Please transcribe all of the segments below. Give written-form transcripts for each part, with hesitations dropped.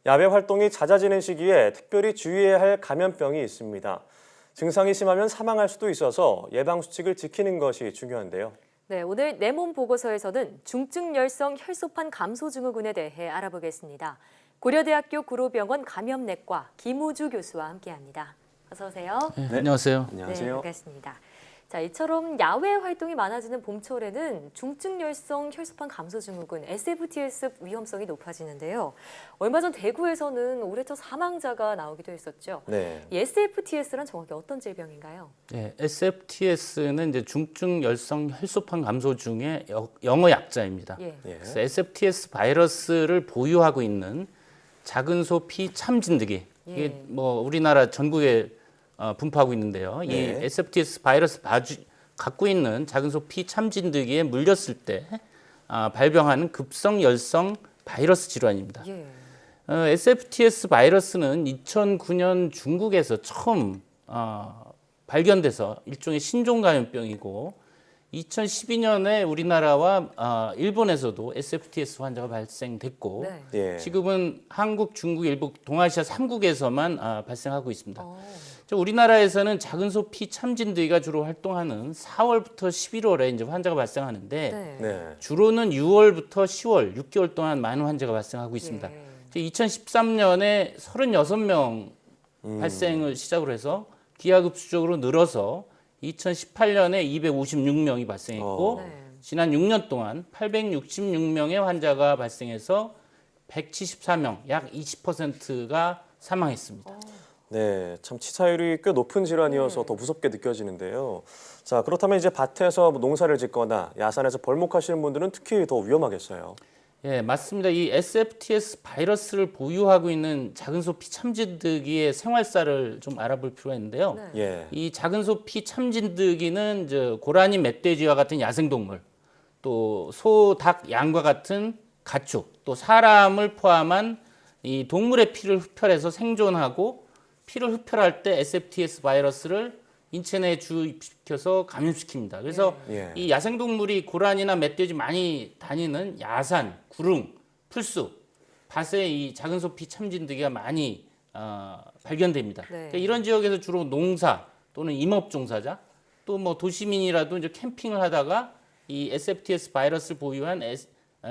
야외 활동이 잦아지는 시기에 특별히 주의해야 할 감염병이 있습니다. 증상이 심하면 사망할 수도 있어서 예방 수칙을 지키는 것이 중요한데요. 네, 오늘 내 몸 보고서에서는 중증열성 혈소판 감소 증후군에 대해 알아보겠습니다. 고려대학교 구로병원 감염내과 김우주 교수와 함께합니다. 어서 오세요. 네, 안녕하세요. 안녕하세요. 네, 반갑습니다. 자, 이처럼 야외 활동이 많아지는 봄철에는 중증열성 혈소판 감소 증후군 (SFTS) 위험성이 높아지는데요. 얼마 전 대구에서는 올해 첫 사망자가 나오기도 했었죠. 네. 이 SFTS란 정확히 어떤 질병인가요? 네, SFTS는 이제 중증 열성 혈소판 감소 중의 영어 약자입니다. 예. 그래서 SFTS 바이러스를 보유하고 있는 작은 소 피 참진드기. 이게 뭐 우리나라 전국에 분포하고 있는데요. 이 네. SFTS 바이러스 갖고 있는 작은 소 피 참진드기에 물렸을 때 발병하는 급성 열성 바이러스 질환입니다. 예. SFTS 바이러스는 2009년 중국에서 처음 발견돼서 일종의 신종 감염병이고 2012년에 우리나라와 일본에서도 SFTS 환자가 발생됐고 네. 예. 지금은 한국, 중국, 일본, 동아시아 3국에서만 발생하고 있습니다. 우리나라에서는 작은 소 피 참진드기가 주로 활동하는 4월부터 11월에 이제 환자가 발생하는데 네. 네. 주로는 6월부터 10월, 6개월 동안 많은 환자가 발생하고 있습니다. 예. 2013년에 36명 발생을 시작으로 해서 기하급수적으로 늘어서 2018년에 256명이 발생했고 네. 지난 6년 동안 866명의 환자가 발생해서 174명, 약 20%가 사망했습니다. 네, 참 치사율이 꽤 높은 질환이어서 더 무섭게 느껴지는데요. 자, 그렇다면 이제 밭에서 농사를 짓거나 야산에서 벌목하시는 분들은 특히 더 위험하겠어요. 예, 맞습니다. 이 SFTS 바이러스를 보유하고 있는 작은 소 피 참진드기의 생활사를 좀 알아볼 필요가 있는데요. 네. 예. 이 작은 소 피 참진드기는 이제 고라니, 멧돼지와 같은 야생동물, 또 소, 닭, 양과 같은 가축, 또 사람을 포함한 이 동물의 피를 흡혈해서 생존하고 피를 흡혈할 때 SFTS 바이러스를 인체 내에 주입시켜서 감염시킵니다. 그래서 예. 이 야생동물이 고라니나 멧돼지 많이 다니는 야산, 구릉, 풀숲, 밭에 이 작은 소 피 참진드기가 많이 발견됩니다. 네. 그러니까 이런 지역에서 주로 농사 또는 임업 종사자 또 뭐 도시민이라도 이제 캠핑을 하다가 이 SFTS 바이러스를 보유한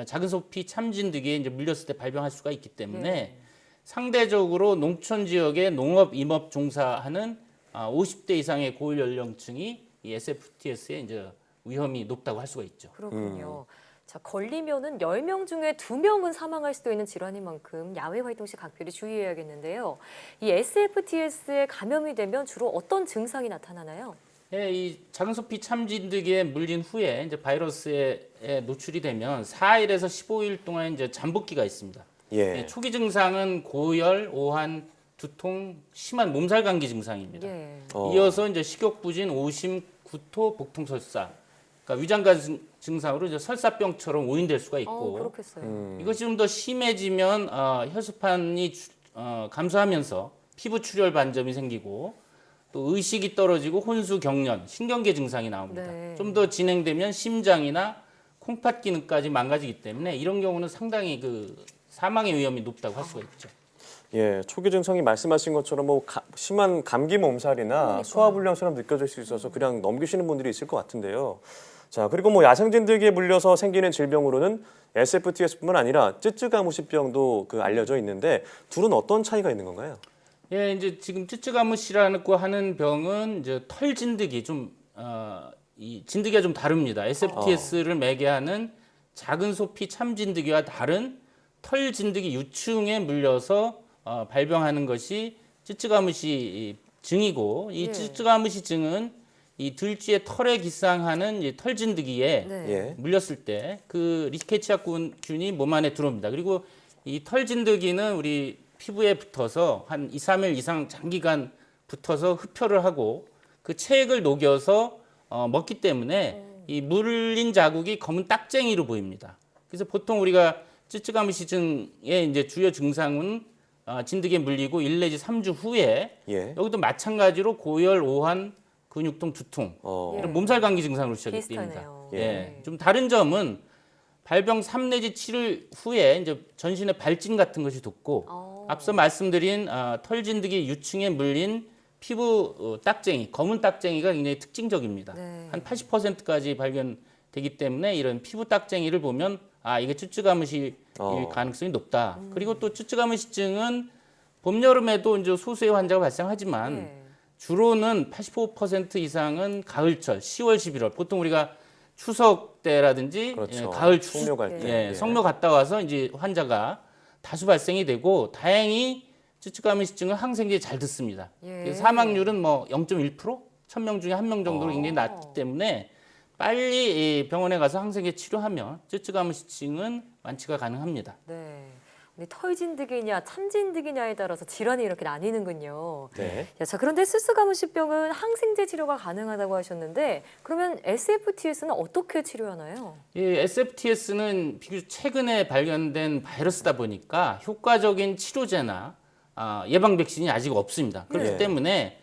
작은 소 피 참진드기에 이제 물렸을 때 발병할 수가 있기 때문에 상대적으로 농촌 지역에 농업, 임업 종사하는 50대 이상의 고위 연령층이 이 SFTS에 이제 위험이 높다고 할 수가 있죠. 그렇군요. 자, 걸리면은 10명 중에 2명은 사망할 수도 있는 질환인 만큼 야외 활동 시 각별히 주의해야겠는데요. 이 SFTS에 감염이 되면 주로 어떤 증상이 나타나나요? 예, 이 작은 소 피 참진드기에 물린 후에 이제 바이러스에 노출이 되면 4일에서 15일 동안 이제 잠복기가 있습니다. 예. 초기 증상은 고열, 오한, 두통, 심한 몸살 감기 증상입니다. 예. 이어서 이제 식욕부진, 오심, 구토, 복통설사. 그러니까 위장관 증상으로 이제 설사병처럼 오인될 수가 있고 그렇겠어요. 이것이 좀 더 심해지면 혈소판이 감소하면서 피부 출혈 반점이 생기고 또 의식이 떨어지고 혼수, 경련, 신경계 증상이 나옵니다. 네. 좀 더 진행되면 심장이나 콩팥 기능까지 망가지기 때문에 이런 경우는 상당히 그 사망의 위험이 높다고 할 수가 있죠. 예, 초기 증상이 말씀하신 것처럼 뭐 심한 감기 몸살이나 소화불량처럼 느껴질 수 있어서 그냥 넘기시는 분들이 있을 것 같은데요. 자, 그리고 뭐 야생진드기에 물려서 생기는 질병으로는 SFTS뿐만 아니라 쯔쯔가무시병도 알려져 있는데 둘은 어떤 차이가 있는 건가요? 예, 이제 지금 쯔쯔가무시라고 하는 병은 이제 털 진드기 이 진드기가 좀 다릅니다. SFTS를 매개하는 작은 소 피 참진드기와 다른 털 진드기 유충에 물려서 발병하는 것이 쯔쯔가무시 증이고 이 쯔쯔가무시 증은 이 들쥐의 털에 기상하는 이 털 진드기에 네. 예. 물렸을 때 그 리케치아균이 몸 안에 들어옵니다. 그리고 이 털 진드기는 우리 피부에 붙어서 한 2, 3일 이상 장기간 붙어서 흡혈을 하고 그 체액을 녹여서 먹기 때문에 이 물린 자국이 검은 딱쟁이로 보입니다. 그래서 보통 우리가 쯔쯔가무시증의 이제 주요 증상은 진드기에 물리고 1 내지 3주 후에 예. 여기도 마찬가지로 고열, 오한, 근육통, 두통 이런 몸살 감기 증상으로 시작이 됩니다. 비슷하네요. 예. 좀 다른 점은 발병 3 내지 7일 후에 이제 전신에 발진 같은 것이 돋고 앞서 말씀드린 털진드기 유충에 물린 피부 딱쟁이, 검은 딱쟁이가 굉장히 특징적입니다. 네. 한 80%까지 발견되기 때문에 이런 피부 딱쟁이를 보면 이게 쭈쭈가무시일 가능성이 높다. 그리고 또 쭈쭈가무시증은 봄, 여름에도 이제 소수의 환자가 발생하지만 네. 주로는 85% 이상은 가을철, 10월, 11월. 보통 우리가 추석 때라든지 그렇죠. 가을 성묘 갈 때. 예, 예. 성묘 갔다 와서 이제 환자가 다수 발생이 되고 다행히 쭈쭈가무시증은 항생제에 잘 듣습니다. 예. 그래서 사망률은 뭐 0.1%, 1000명 중에 1명 정도로 굉장히 낮기 때문에 빨리 이 병원에 가서 항생제 치료하면 쭈쭈가무시증은 완치가 가능합니다. 네. 근데 털진드기냐 참진드기냐에 따라서 질환이 이렇게 나뉘는군요. 네. 자, 그런데 스스가무시병은 항생제 치료가 가능하다고 하셨는데 그러면 SFTS는 어떻게 치료하나요? 이 SFTS는 비교적 최근에 발견된 바이러스다 보니까 효과적인 치료제나 예방 백신이 아직 없습니다. 그렇기 네. 때문에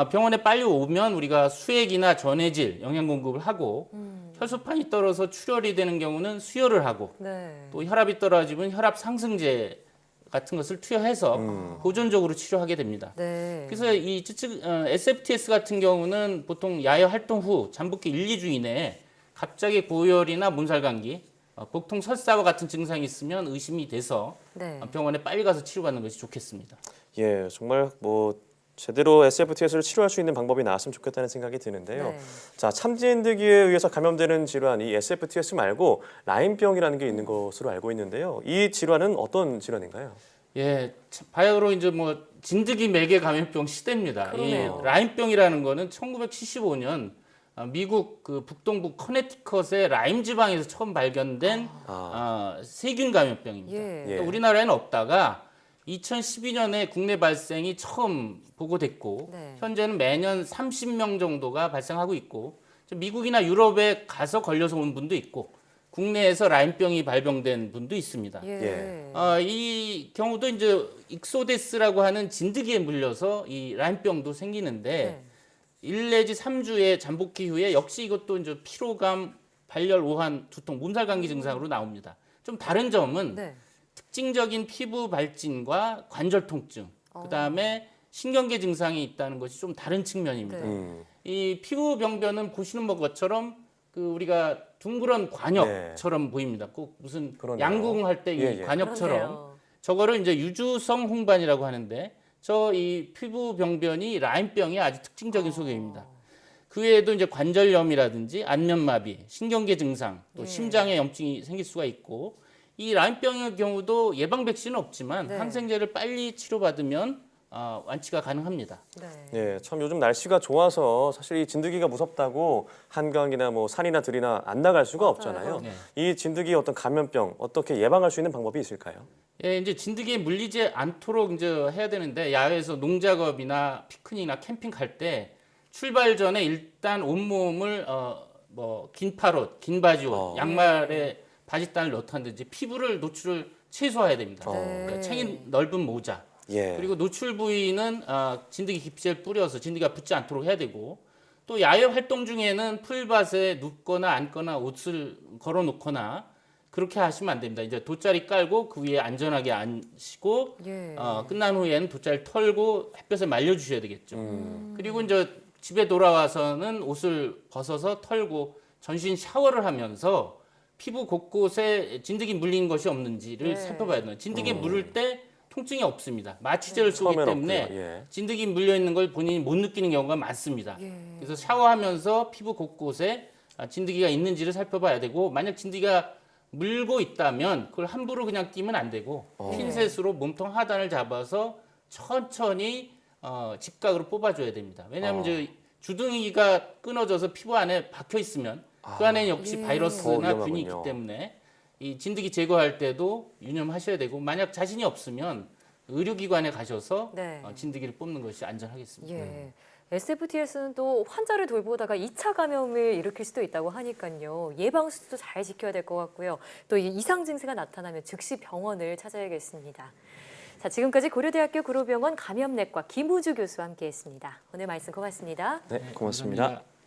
병원에 빨리 오면 우리가 수액이나 전해질 영양 공급을 하고 혈소판이 떨어져 출혈이 되는 경우는 수혈을 하고 네. 또 혈압이 떨어지면 혈압 상승제 같은 것을 투여해서 보존적으로 치료하게 됩니다. 네. 그래서 이 SFTS 같은 경우는 보통 야외 활동 후 잠복기 1, 2주 이내에 갑자기 고열이나 몸살 감기, 복통 설사와 같은 증상이 있으면 의심이 돼서 네. 병원에 빨리 가서 치료받는 것이 좋겠습니다. 예, 정말 뭐 제대로 SFTS를 치료할 수 있는 방법이 나왔으면 좋겠다는 생각이 드는데요. 네. 자, 참진드기에 의해서 감염되는 질환, 이 SFTS 말고 라임병이라는 게 있는 것으로 알고 있는데요. 이 질환은 어떤 질환인가요? 예, 바야흐로 이제 뭐 진드기 매개 감염병 시대입니다. 이 그러네요. 라임병이라는 거는 1975년 미국 그 북동부 커네티컷의 라임 지방에서 처음 발견된 세균 감염병입니다. 예. 그러니까 우리나라에는 없다가 2012년에 국내 발생이 처음 보고됐고 네. 현재는 매년 30명 정도가 발생하고 있고 미국이나 유럽에 가서 걸려서 온 분도 있고 국내에서 라임병이 발병된 분도 있습니다. 예. 이 경우도 이제 익소데스라고 하는 진드기에 물려서 이 라임병도 생기는데 네. 1 내지 3주의 잠복기 후에 역시 이것도 이제 피로감, 발열, 오한, 두통, 몸살 감기 증상으로 나옵니다. 좀 다른 점은 네. 특징적인 피부 발진과 관절 통증, 그다음에 신경계 증상이 있다는 것이 좀 다른 측면입니다. 네. 이 피부 병변은 보시는 것처럼 그 우리가 둥그런 관역처럼 보입니다. 꼭 무슨 그러네요. 양궁할 때 이 예, 예. 관역처럼 그러네요. 저거를 이제 유주성 홍반이라고 하는데 저 이 피부 병변이 라임병의 아주 특징적인 소개입니다. 그 외에도 이제 관절염이라든지 안면마비, 신경계 증상, 또 예. 심장에 염증이 생길 수가 있고 이 라임병의 경우도 예방 백신은 없지만 네. 항생제를 빨리 치료받으면 완치가 가능합니다. 네. 예, 참 요즘 날씨가 좋아서 사실 이 진드기가 무섭다고 한강이나 뭐 산이나 들이나 안 나갈 수가 없잖아요. 네. 이 진드기 어떤 감염병 어떻게 예방할 수 있는 방법이 있을까요? 예, 이제 진드기에 물리지 않도록 이제 해야 되는데 야외에서 농작업이나 피크닉이나 캠핑 갈 때 출발 전에 일단 온몸을 뭐 긴팔옷, 긴 바지옷, 양말에 바지단을 넣다든지 피부를 노출을 최소화해야 됩니다. 그러니까 챙인 넓은 모자. 예. 그리고 노출 부위는 진드기 기피제를 뿌려서 진드기가 붙지 않도록 해야 되고 또 야외 활동 중에는 풀밭에 눕거나 앉거나 옷을 걸어 놓거나 그렇게 하시면 안 됩니다. 이제 돗자리 깔고 그 위에 안전하게 앉으시고 예. 끝난 후에는 돗자리 털고 햇볕에 말려 주셔야 되겠죠. 그리고 이제 집에 돌아와서는 옷을 벗어서 털고 전신 샤워를 하면서 피부 곳곳에 진드기 물린 것이 없는지를 네. 살펴봐야 돼요. 진드기 물을 때 통증이 없습니다. 마취제를 쓰기 처음엔 때문에 없고요. 예. 진드기 물려 있는 걸 본인이 못 느끼는 경우가 많습니다. 예. 그래서 샤워하면서 피부 곳곳에 진드기가 있는지를 살펴봐야 되고 만약 진드기가 물고 있다면 그걸 함부로 그냥 끼면 안 되고 핀셋으로 몸통 하단을 잡아서 천천히 직각으로 뽑아줘야 됩니다. 왜냐하면 이제 주둥이가 끊어져서 피부 안에 박혀 있으면 그 안에 역시 예. 더 바이러스나 위험하군요. 균이 있기 때문에 이 진드기 제거할 때도 유념하셔야 되고 만약 자신이 없으면 의료기관에 가셔서 네. 진드기를 뽑는 것이 안전하겠습니다. 예. SFTS는 또 환자를 돌보다가 2차 감염을 일으킬 수도 있다고 하니까요. 예방 수칙도 잘 지켜야 될 것 같고요. 또 이상 증세가 나타나면 즉시 병원을 찾아야겠습니다. 자, 지금까지 고려대학교 구로병원 감염내과 김우주 교수와 함께했습니다. 오늘 말씀 고맙습니다. 네, 고맙습니다. 감사합니다.